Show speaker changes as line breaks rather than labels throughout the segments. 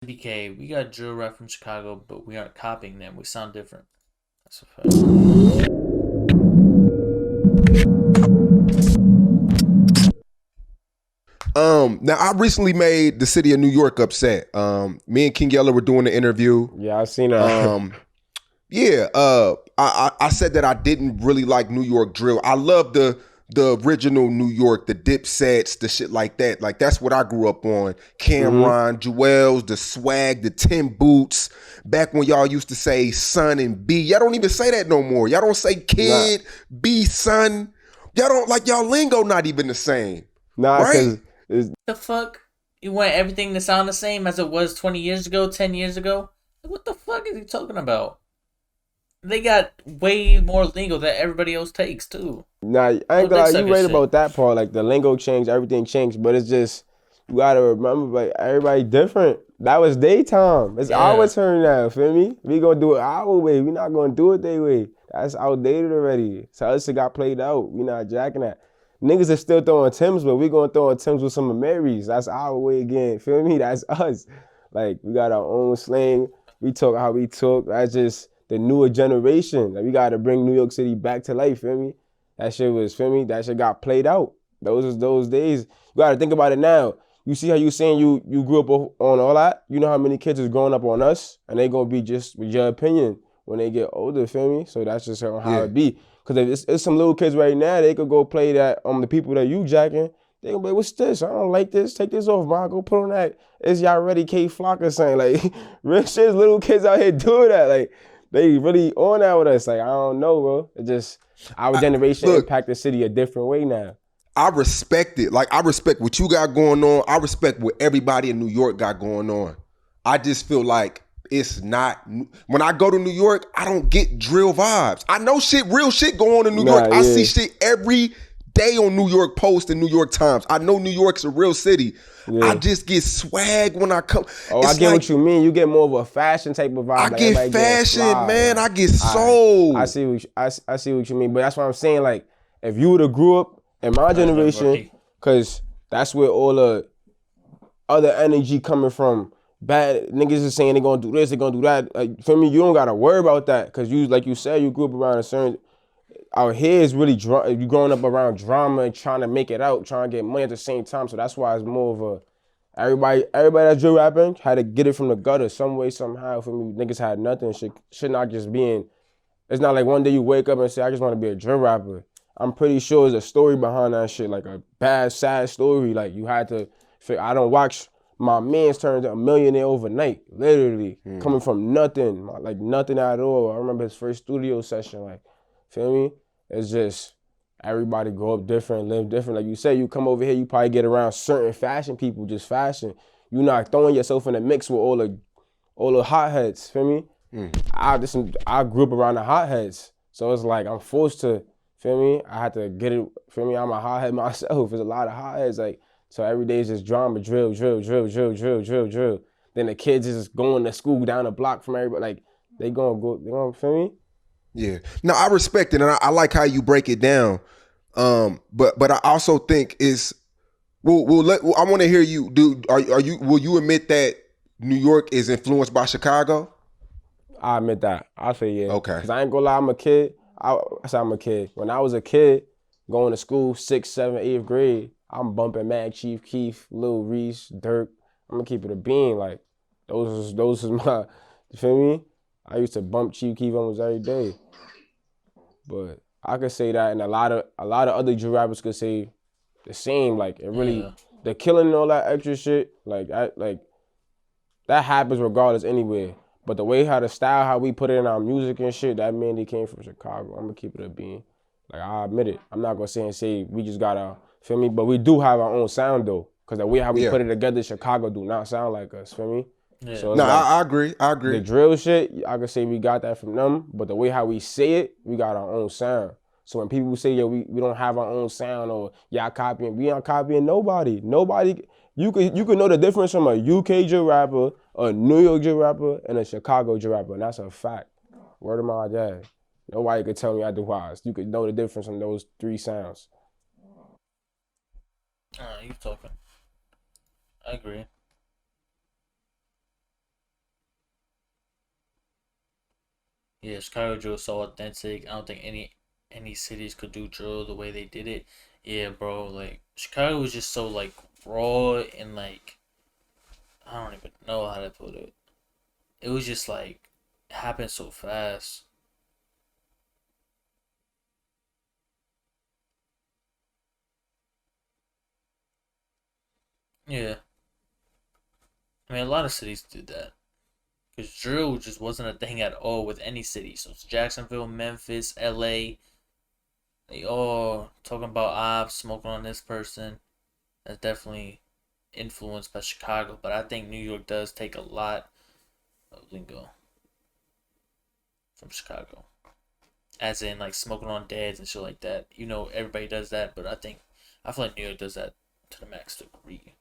EBK, we got drill rap from Chicago, but we aren't copying them. We sound different. That's a fact.
Now I recently made the city of New York upset. Me and King Yeller were doing the interview.
Yeah, I seen that.
Yeah, I said that I didn't really like New York drill. I love the original New York, the Dipsets, the shit like that. Like that's what I grew up on. Cameron, Jewels, the swag, the Tim Boots. Back when y'all used to say son and B. Y'all don't even say that no more. Y'all don't say kid, B, son. Y'all don't like y'all lingo not even the same.
Nah,
right?
because
The fuck? You want everything to sound the same as it was 20 years ago, 10 years ago? What the fuck is he talking about? They got way more lingo that everybody else takes too.
nah, I ain't gonna lie, you right about that part. Like the lingo changed, everything changed, but it's just you gotta remember, like everybody different. That was daytime. It's our turn now. Feel me? We gonna do it our way. We not gonna do it their way. That's outdated already. So us it got played out. We not jacking that. Niggas are still throwing Timbs, but we gonna throw Timbs with some of Mary's. That's our way again. Feel me? That's us. Like we got our own slang. We talk how we talk. That's just the newer generation. Like we gotta bring New York City back to life. Feel me? That shit was, feel me? That shit got played out. Those days. You gotta think about it now. You see how you saying you grew up on all that? You know how many kids is growing up on us, and they gonna be just with your opinion when they get older, feel me? So that's just how it be. Cause if it's some little kids right now, they could go play that the people that you jacking. They gonna be like, what's this? I don't like this. Take this off, bro. Go put on that. It's y'all ready K Flock or something. Like real shit, little kids out here doing that. Like they really on that with us. Like I don't know, bro. It just our generation impact the city a different way now.
I respect it. Like I respect what you got going on. I respect what everybody in New York got going on. I just feel like it's not. When I go to New York, I don't get drill vibes. I know shit, real shit going on in New York. I see shit every day on New York Post and New York Times. I know New York's a real city. I just get swag when I come.
Oh, I get what you mean. You get more of a fashion type of vibe.
I get fashion, man. I get soul.
I see what you mean. But that's what I'm saying. Like, if you would have grew up in my generation, because that's where all the other energy coming from. Bad niggas is saying they gonna do this, they gonna do that. Like, for me, you don't gotta worry about that, because you, like you said, you grew up around a certain. Out here is really you growing up around drama and trying to make it out, trying to get money at the same time. So that's why it's more of a everybody that's drill rapping had to get it from the gutter some way, somehow. For me, niggas had nothing. Should not just being. It's not like one day you wake up and say, I just want to be a drill rapper. I'm pretty sure there's a story behind that shit, like a bad, sad story. Like you had to. I don't watch. My man's turned a millionaire overnight, literally, coming from nothing, like nothing at all. I remember his first studio session, like, feel me? It's just, everybody grow up different, live different. Like you said, you come over here, you probably get around certain fashion people, just fashion. You're not throwing yourself in the mix with all the hotheads, feel me? I grew up around the hotheads, so it's like I'm forced to, feel me? I had to get it, feel me? I'm a hothead myself. There's a lot of hotheads, like, so every day is just drama, drill. Then the kids is going to school down the block from everybody. Like, they gonna feel me?
Yeah. No, I respect it, and I like how you break it down. But I also think it's I want to hear you. Will you admit that New York is influenced by Chicago?
I admit that. I say yeah.
Okay.
Cause I ain't gonna lie, I'm a kid. I say I'm a kid. When I was a kid, going to school, 6th, 7th, 8th grade, I'm bumping Mad Chief Keef, Lil Reese, Dirk. I'm gonna keep it a bean. Like those is my. You feel me? I used to bump Chief Keef almost every day. But I could say that, and a lot of other drill rappers could say the same. Like it really, the killing and all that extra shit. Like that happens regardless anywhere. But the way how we put it in our music and shit, that mainly came from Chicago. I'm gonna keep it a bean. Like I admit it. I'm not gonna say we just gotta. Feel me? But we do have our own sound though. Cause the way how we put it together, Chicago do not sound like us, feel me?
Yeah.
So no, like, I agree.
The drill shit, I could say we got that from them, but the way how we say it, we got our own sound. So when people say, yeah, we don't have our own sound, or y'all copying, we aren't copying nobody. Nobody, you could know the difference from a UK drill rapper, a New York drill rapper, and a Chicago drill rapper, and that's a fact. Word of my dad. Nobody could tell me otherwise. You could know the difference from those 3 sounds.
You talking. I agree. Yeah, Chicago drill is so authentic. I don't think any cities could do drill the way they did it. Yeah, bro. Like Chicago was just so like raw and like I don't even know how to put it. It was just like it happened so fast. Yeah, I mean a lot of cities did that because drill just wasn't a thing at all with any city. So it's Jacksonville, Memphis, L.A. They all talking about ops, smoking on this person. That's definitely influenced by Chicago, but I think New York does take a lot of lingo from Chicago. As in like smoking on dads and shit like that. You know, everybody does that, but I feel like New York does that to the max degree.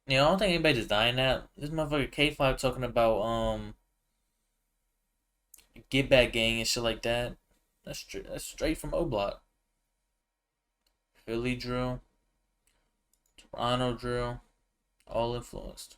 You know, I don't think anybody's denying that. This motherfucker K5 talking about get back gang and shit like that. That's straight from O Block. Philly drill, Toronto drill, all influenced.